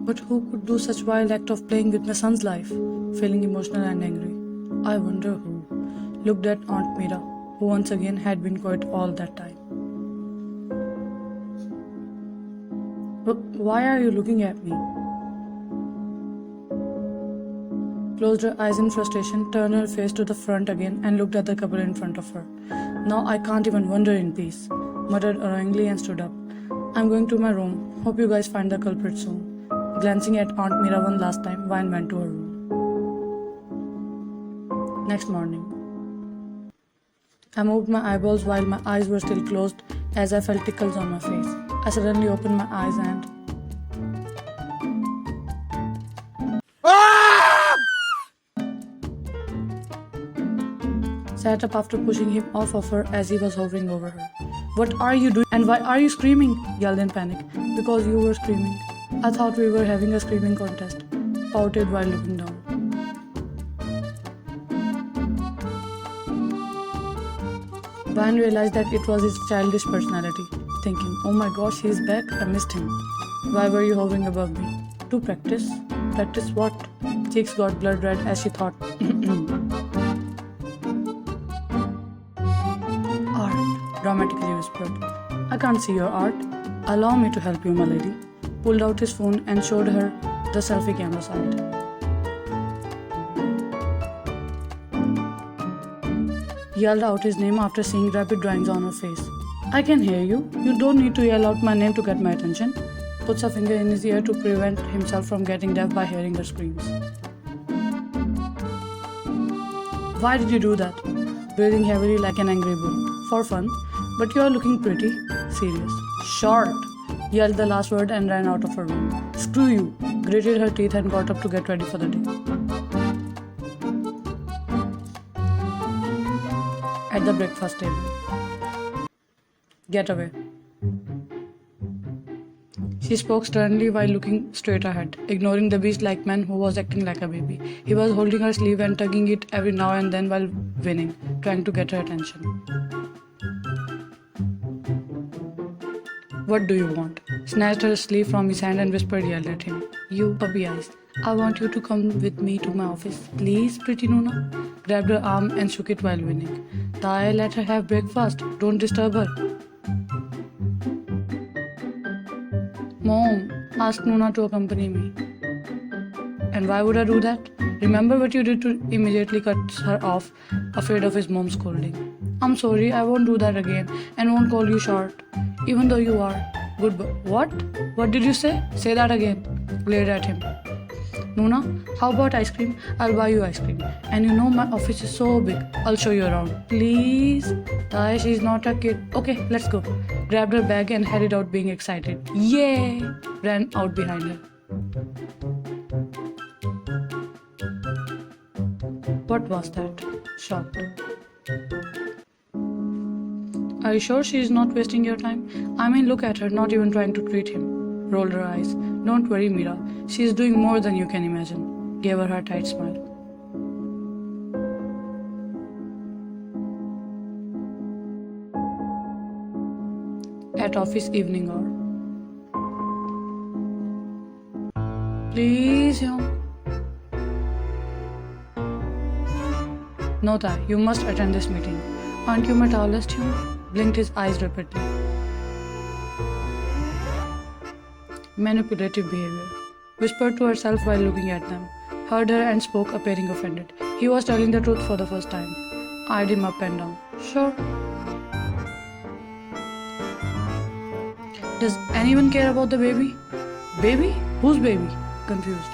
But who could do such wild act of playing with my son's life? Feeling emotional and angry. I wonder who. Looked at Aunt Mira, who once again had been quiet all that time. Why are you looking at me? Closed her eyes in frustration, turned her face to the front again, and looked at the couple in front of her. Now I can't even wonder in peace, muttered annoyingly and stood up. I'm going to my room. Hope you guys find the culprit soon. Glancing at Aunt Mira one last time, Vine went to her room. Next morning. I moved my eyeballs while my eyes were still closed as I felt tickles on my face. I suddenly opened my eyes and sat up after pushing him off of her as he was hovering over her. What are you doing and why are you screaming? Yelled in panic. Because you were screaming. I thought we were having a screaming contest. Pouted while looking down. Van realized that it was his childish personality, thinking, oh my gosh, he's back, I missed him. Why were you hovering above me? To practice? Practice what? Cheeks got blood red as she thought. Art, dramatically whispered. I can't see your art. Allow me to help you, my lady. Pulled out his phone and showed her the selfie camera side. Yelled out his name after seeing rapid drawings on her face. I can hear you. You don't need to yell out my name to get my attention. Puts a finger in his ear to prevent himself from getting deaf by hearing her screams. Why did you do that? Breathing heavily like an angry bull. For fun. But you are looking pretty. Serious. Short. Yelled the last word and ran out of her room. Screw you. Gritted her teeth and got up to get ready for the day. At the breakfast table. Get away. She spoke sternly while looking straight ahead, ignoring the beast-like man who was acting like a baby. He was holding her sleeve and tugging it every now and then while winning, trying to get her attention. What do you want? Snatched her sleeve from his hand and whispered, yelled at him. You puppy eyes. I want you to come with me to my office. Please, pretty Nuna. Grabbed her arm and shook it while winning. Dai, let her have breakfast. Don't disturb her. Mom, ask Nuna to accompany me. And why would I do that? Remember what you did to immediately cut her off, afraid of his mom's scolding. I'm sorry, I won't do that again and won't call you short, even though you are. Good. What? What did you say? Say that again. Glared at him. Nuna, how about ice cream? I'll buy you ice cream. And you know my office is so big. I'll show you around. Please? Tai, she's not a kid. Okay, let's go. Grabbed her bag and headed out being excited. Yay! Ran out behind her. What was that? Shocked. Are you sure she is not wasting your time? I mean, look at her, not even trying to treat him. Rolled her eyes. Don't worry, Mira. She is doing more than you can imagine. Gave her her tight smile. At office evening hour. Please, Hyung. No, Tai, you must attend this meeting. Aren't you my tallest, Hyung? Blinked his eyes rapidly. Manipulative behavior. Whispered to herself while looking at them. Heard her and spoke, appearing offended. He was telling the truth for the first time. Eyed him up and down. Sure. Does anyone care about the baby? Baby? Whose baby? Confused.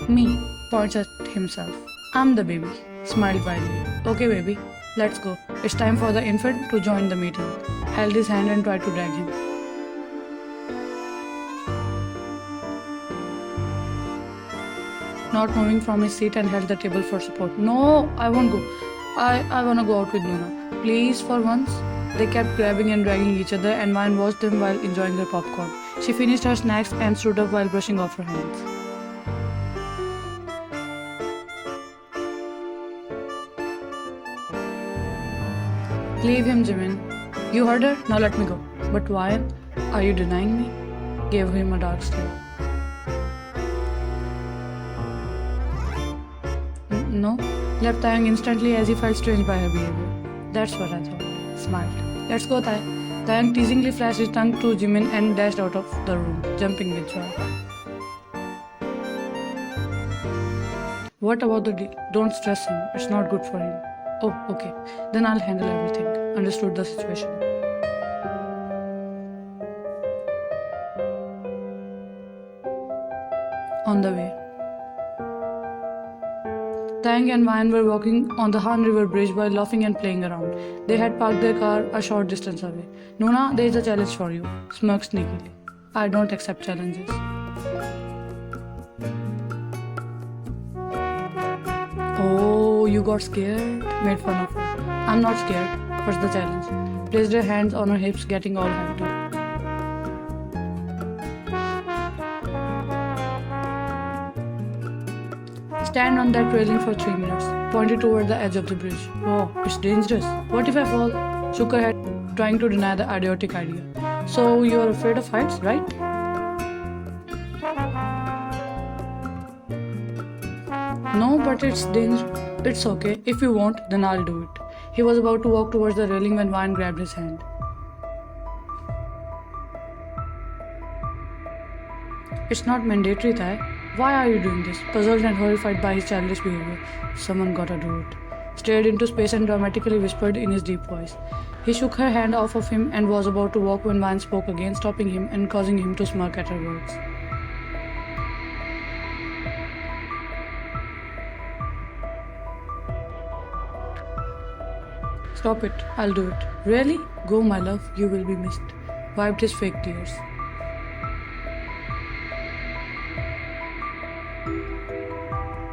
Me. Points at himself. I'm the baby. Smiled widely. Okay, baby. Let's go. It's time for the infant to join the meeting. Held his hand and tried to drag him. Not moving from his seat and held the table for support. No, I won't go. I wanna go out with Nuna. Please, for once. They kept grabbing and dragging each other and Vine watched them while enjoying their popcorn. She finished her snacks and stood up while brushing off her hands. Leave him, Jimin. You heard her? Now let me go. But why? Are you denying me? Gave him a dark stare. No, left Taeyang instantly as he felt strange by her behavior. That's what I thought. Smiled. Let's go, Tae. Taeyang teasingly flashed his tongue to Jimin and dashed out of the room, jumping with joy. What about the deal? Don't stress him. It's not good for him. Oh, okay. Then I'll handle everything. Understood the situation. On the way. Taeyang and Wyan were walking on the Han River Bridge while laughing and playing around. They had parked their car a short distance away. Nuna, there is a challenge for you, smirked sneakily. I don't accept challenges. Oh, you got scared? Made fun of her. I'm not scared. What's the challenge? Placed her hands on her hips, getting all hyped up. Stand on that railing for 3 minutes. Pointed toward the edge of the bridge. Oh, it's dangerous. What if I fall? Shook her head, trying to deny the idiotic idea. So you are afraid of heights, right? No, but it's dangerous. It's okay. If you won't, then I'll do it. He was about to walk towards the railing when Wyan grabbed his hand. It's not mandatory, Tae. Why are you doing this? Puzzled and horrified by his childish behavior. Someone gotta do it. Stared into space and dramatically whispered in his deep voice. He shook her hand off of him and was about to walk when Wyan spoke again, stopping him and causing him to smirk at her words. Stop it. I'll do it. Really? Go, my love. You will be missed. Wiped his fake tears.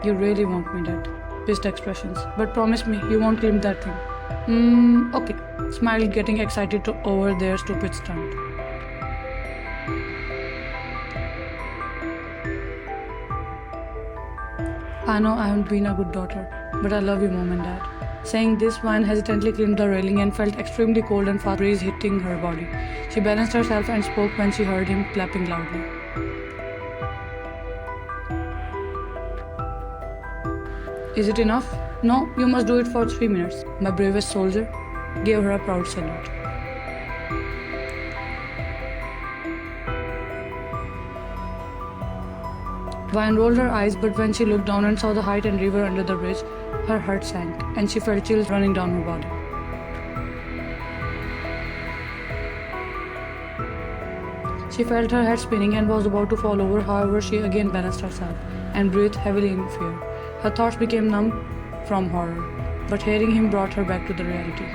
You really want me dead. Pissed expressions. But promise me you won't claim that thing. Okay. Smiled, getting excited over their stupid stunt. I know I haven't been a good daughter, but I love you, Mom and Dad. Saying this, Wyan hesitantly climbed the railing and felt extremely cold and fast breeze hitting her body. She balanced herself and spoke when she heard him clapping loudly. Is it enough? No, you must do it for 3 minutes. My bravest soldier gave her a proud salute. Wyan rolled her eyes, but when she looked down and saw the height and river under the bridge, her heart sank, and she felt chills running down her body. She felt her head spinning and was about to fall over, however, she again balanced herself and breathed heavily in fear. Her thoughts became numb from horror, but hearing him brought her back to the reality.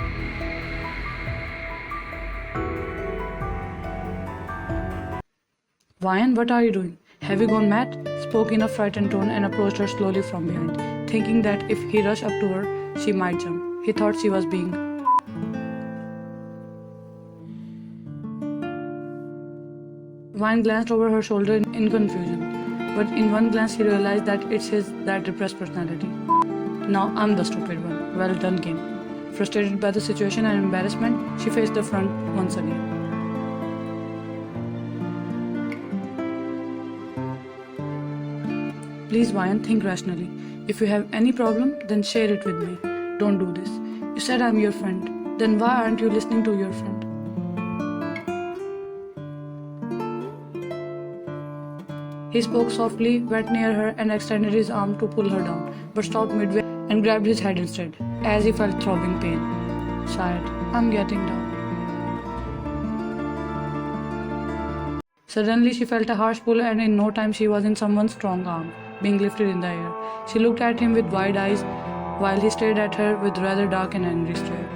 Wyan, what are you doing? Have you gone mad? Spoke in a frightened tone and approached her slowly from behind, thinking that if he rushed up to her, she might jump. He thought she was being. Wyan glanced over her shoulder in confusion, but in one glance he realized that it's that depressed personality. Now I'm the stupid one. Well done, game. Frustrated by the situation and embarrassment, she faced the front once again. Please, Wyan, think rationally. If you have any problem, then share it with me. Don't do this. You said I'm your friend. Then why aren't you listening to your friend? He spoke softly, went near her, and extended his arm to pull her down, but stopped midway and grabbed his head instead, as he felt throbbing pain. Sighed, I'm getting down. Suddenly, she felt a harsh pull, and in no time she was in someone's strong arm, being lifted in the air. She looked at him with wide eyes, while he stared at her with rather dark and angry stare.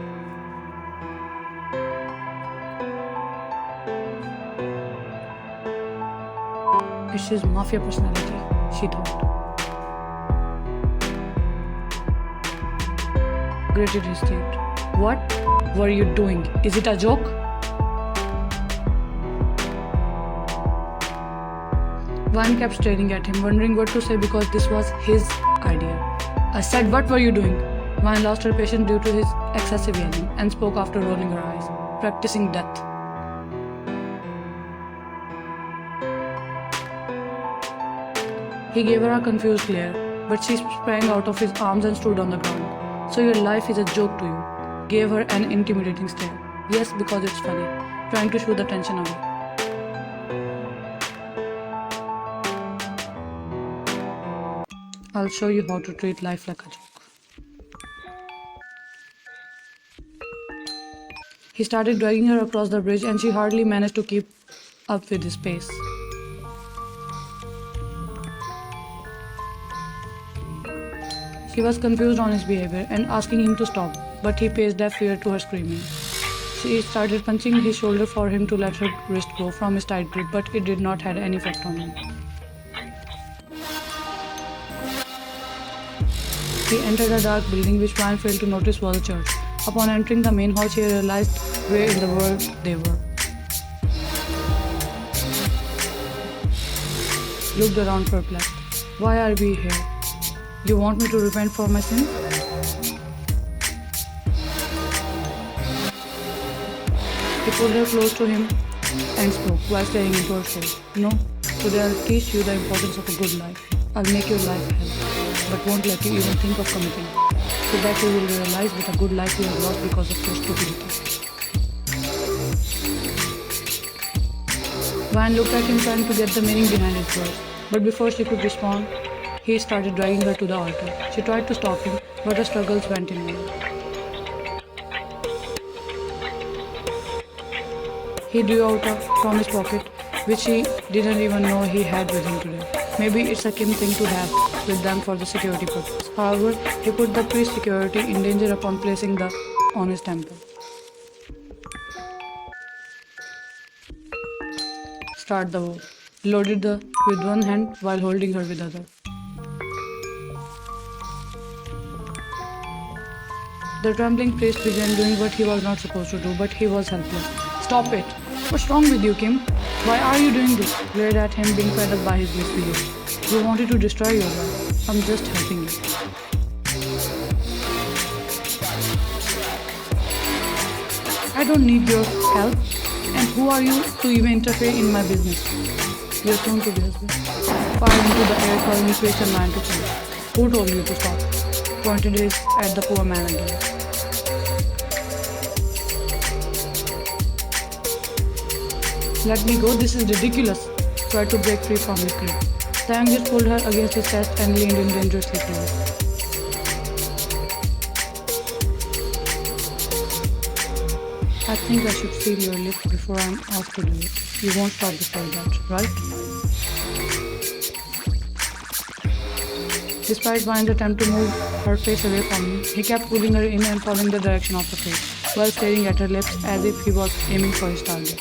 It's his mafia personality, she thought. Gritted his teeth. What were you doing? Is it a joke? Wyan kept staring at him, wondering what to say because this was his idea. I said, what were you doing? Wyan lost her patience due to his excessive yelling and spoke after rolling her eyes. practicing death. He gave her a confused glare, but she sprang out of his arms and stood on the ground. So your life is a joke to you? Gave her an intimidating stare. Yes, because it's funny. Trying to shoo the tension away. I'll show you how to treat life like a joke. He started dragging her across the bridge and she hardly managed to keep up with his pace. She was confused on his behavior and asking him to stop, but he paid deaf ear to her screaming. She started punching his shoulder for him to let her wrist go from his tight grip, but it did not have any effect on him. He entered a dark building which Brian failed to notice was a church. Upon entering the main hall, she realized where in the world they were. Looked around perplexed. Why are we here? You want me to repent for my sin? He pulled her close to him and spoke while staring into her face. No, today I'll teach you the importance of a good life. I'll make your life hell, but won't let you even think of committing it. So that you will realize what a good life you have lost because of your stupidity. Van looked at him trying to get the meaning behind his words, but before she could respond, he started dragging her to the altar. She tried to stop him, but her struggles went in vain. He drew out from his pocket, which he didn't even know he had with him today. Maybe it's a Kim thing to have with them for the security purpose. However, he put the priest's security in danger upon placing the on his temple. Start the war. Loaded with one hand while holding her with the other. The trembling priest began doing what he was not supposed to do, but he was helpless. Stop it! What's wrong with you, Kim? Why are you doing this? Glared at him, being fed up by his misbehavior. You wanted to destroy your life. I'm just helping you. I don't need your help. And who are you to even interfere in my business? Your soon to be husband. Fired into the air, calling priest and man to kill. Who told you to stop? Pointed his at the poor man again. Let me go, this is ridiculous. Tried to break free from his grip. The young just pulled her against his chest and leaned in dangerously close. I think I should feel your lips before I'm asked to do it. You won't stop before that, right? Despite Brian's attempt to move her face away from him, he kept pulling her in and following the direction of the face, while staring at her lips as if he was aiming for his target.